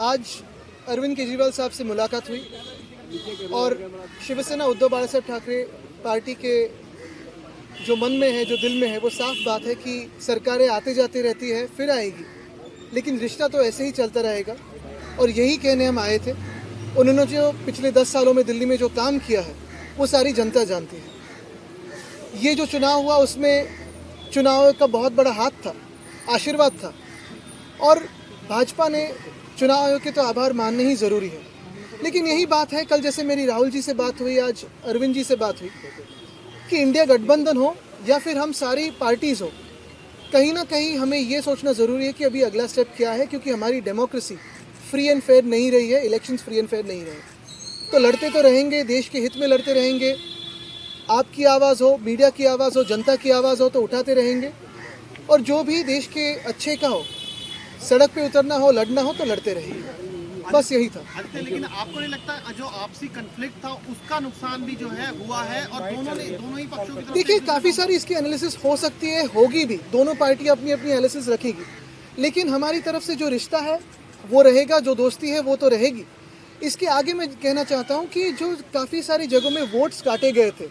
आज अरविंद केजरीवाल साहब से मुलाकात हुई और शिवसेना उद्धव बालासाहेब ठाकरे पार्टी के जो मन में है, जो दिल में है, वो साफ बात है कि सरकारें आते जाते रहती है, फिर आएगी, लेकिन रिश्ता तो ऐसे ही चलता रहेगा। और यही कहने हम आए थे। उन्होंने जो पिछले 10 सालों में दिल्ली में जो काम किया है वो सारी जनता जानती है। ये जो चुनाव हुआ उसमें चुनाव का बहुत बड़ा हाथ था, आशीर्वाद था, और भाजपा ने चुनाव आयोग के तो आभार मानने ही ज़रूरी है। लेकिन यही बात है, कल जैसे मेरी राहुल जी से बात हुई, आज अरविंद जी से बात हुई, कि इंडिया गठबंधन हो या फिर हम सारी पार्टीज़ हो, कहीं ना कहीं हमें ये सोचना ज़रूरी है कि अभी अगला स्टेप क्या है, क्योंकि हमारी डेमोक्रेसी फ्री एंड फेयर नहीं रही है, इलेक्शंस फ्री एंड फेयर नहीं रहे। तो लड़ते तो रहेंगे, देश के हित में लड़ते रहेंगे। आपकी आवाज़ हो, मीडिया की आवाज़ हो, जनता की आवाज़ हो तो उठाते रहेंगे, और जो भी देश के अच्छे का हो, सड़क पे उतरना हो, लड़ना हो तो लड़ते रहेंगे। बस यही था। लेकिन आपको नहीं लगता जो आपसी कन्फ्लिक्ट था उसका नुकसान भी जो है हुआ है, और दोनों ही पक्षों की तरफ? देखिए, काफ़ी सारी इसकी एनालिसिस हो सकती है, होगी भी, दोनों पार्टी अपनी अपनी एनालिसिस रखेगी, लेकिन हमारी तरफ से जो रिश्ता है वो रहेगा, जो दोस्ती है वो तो रहेगी। इसके आगे मैं कहना चाहता हूँ कि जो काफ़ी सारी जगहों में वोट्स काटे गए थे,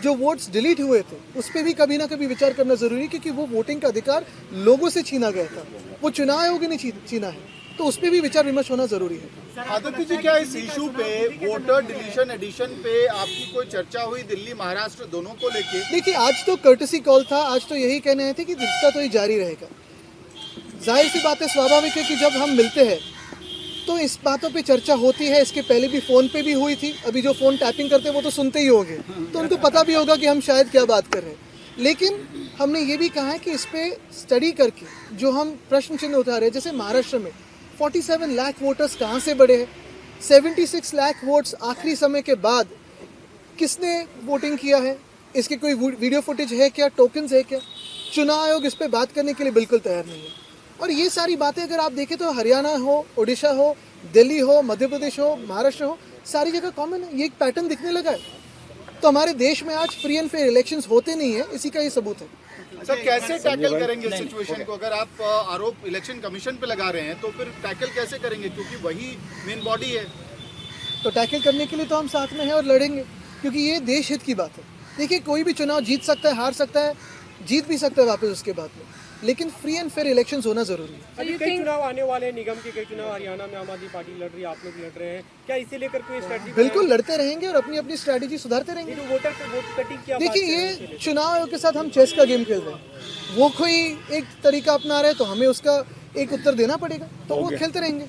जो वोट्स डिलीट हुए थे, उस पर भी कभी ना कभी विचार करना ज़रूरी है, क्योंकि वो वोटिंग का अधिकार लोगों से छीना गया था, वो चुनाव आयोग ने छीना है, तो उस पर भी विचार विमर्श होना ज़रूरी है। आदित्य जी, क्या इस इशू पे वोटर डिलीशन एडिशन पे आपकी कोई चर्चा हुई दिल्ली महाराष्ट्र दोनों को लेके? देखिए, आज तो कर्टसी कॉल था, आज तो यही कहने आए थे कि रिश्ता तो ही जारी रहेगा। जाहिर सी बात है, स्वाभाविक है कि जब हम मिलते हैं तो इस बातों पे चर्चा होती है। इसके पहले भी फ़ोन पे भी हुई थी, अभी जो फ़ोन टैपिंग करते हैं वो तो सुनते ही होंगे, तो उनको पता भी होगा कि हम शायद क्या बात कर रहे हैं। लेकिन हमने ये भी कहा है कि इस पर स्टडी करके जो हम प्रश्न चिन्ह उठा रहे हैं, जैसे महाराष्ट्र में 47 लाख वोटर्स कहाँ से बढ़े हैं, 76 लाख वोट्स आखिरी समय के बाद किसने वोटिंग किया है, इसके कोई वीडियो फुटेज है क्या, टोकन्स है क्या? चुनाव आयोग इस पर बात करने के लिए बिल्कुल तैयार नहीं है। और ये सारी बातें अगर आप देखें तो हरियाणा हो, उड़ीसा हो, दिल्ली हो, मध्य प्रदेश हो, महाराष्ट्र हो, सारी जगह कॉमन है, ये एक पैटर्न दिखने लगा है। तो हमारे देश में आज फ्री एंड फेयर इलेक्शंस होते नहीं है, इसी का ये सबूत है। सर, कैसे टैकल करेंगे इस सिचुएशन को? अगर आप आरोप इलेक्शन कमीशन पे लगा रहे हैं तो फिर टैकल कैसे करेंगे, क्योंकि वही मेन बॉडी है? तो टैकल करने के लिए तो हम साथ में हैं और लड़ेंगे, क्योंकि ये देश हित की बात है। देखिए, कोई भी चुनाव जीत सकता है, हार सकता है, जीत भी सकता है वापस उसके बाद में, लेकिन फ्री एंड फेयर इलेक्शंस होना जरूरी है। अभी कई चुनाव आने वाले हैं, निगम के कई चुनाव, हरियाणा में आम आदमी पार्टी लड़ रही है, आप लोग लड़ रहे हैं, क्या इसे लेकर कोई स्ट्रेटजी? बिल्कुल लड़ते रहेंगे और अपनी अपनी स्ट्रैटेजी सुधारते रहेंगे। वोट कटिंग क्या? देखिए, ये चुनाव आयोग के साथ हम चेस का गेम खेल रहे हैं। वो कोई एक तरीका अपना रहे तो हमें उसका एक उत्तर देना पड़ेगा, तो वो खेलते रहेंगे।